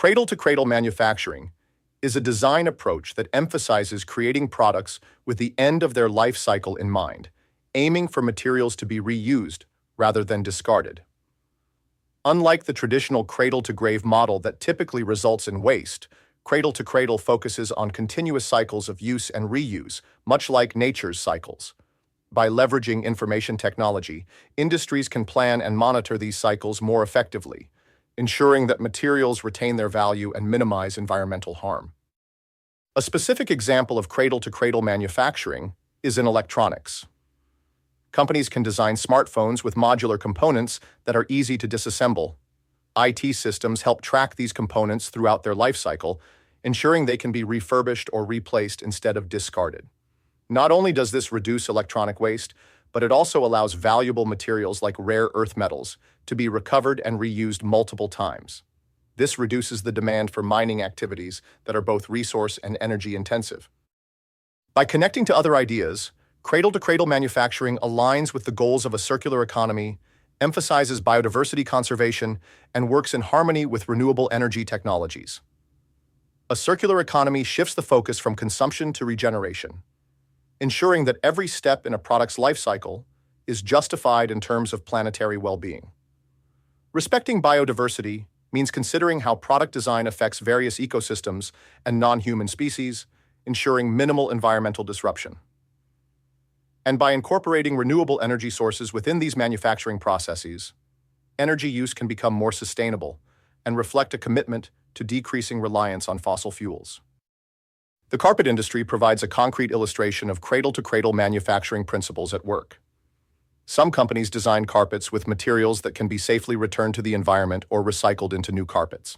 Cradle-to-cradle manufacturing is a design approach that emphasizes creating products with the end of their life cycle in mind, aiming for materials to be reused rather than discarded. Unlike the traditional cradle-to-grave model that typically results in waste, cradle-to-cradle focuses on continuous cycles of use and reuse, much like nature's cycles. By leveraging information technology, industries can plan and monitor these cycles more effectively, ensuring that materials retain their value and minimize environmental harm. A specific example of cradle-to-cradle manufacturing is in electronics. Companies can design smartphones with modular components that are easy to disassemble. IT systems help track these components throughout their life cycle, ensuring they can be refurbished or replaced instead of discarded. Not only does this reduce electronic waste, but it also allows valuable materials like rare earth metals to be recovered and reused multiple times. This reduces the demand for mining activities that are both resource and energy intensive. By connecting to other ideas, cradle-to-cradle manufacturing aligns with the goals of a circular economy, emphasizes biodiversity conservation, and works in harmony with renewable energy technologies. A circular economy shifts the focus from consumption to regeneration, ensuring that every step in a product's life cycle is justified in terms of planetary well-being. Respecting biodiversity means considering how product design affects various ecosystems and non-human species, ensuring minimal environmental disruption. And by incorporating renewable energy sources within these manufacturing processes, energy use can become more sustainable and reflect a commitment to decreasing reliance on fossil fuels. The carpet industry provides a concrete illustration of cradle-to-cradle manufacturing principles at work. Some companies design carpets with materials that can be safely returned to the environment or recycled into new carpets.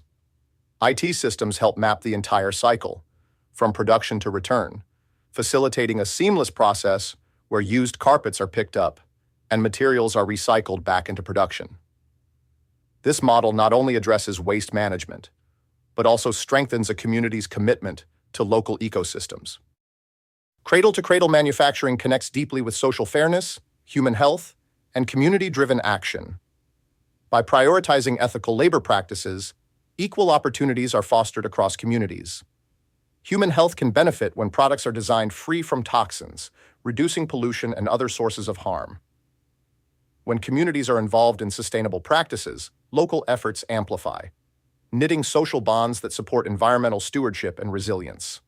IT systems help map the entire cycle, from production to return, facilitating a seamless process where used carpets are picked up and materials are recycled back into production. This model not only addresses waste management, but also strengthens a community's commitment to local ecosystems. Cradle-to-cradle manufacturing connects deeply with social fairness, human health, and community-driven action. By prioritizing ethical labor practices, equal opportunities are fostered across communities. Human health can benefit when products are designed free from toxins, reducing pollution and other sources of harm. When communities are involved in sustainable practices, local efforts amplify, knitting social bonds that support environmental stewardship and resilience.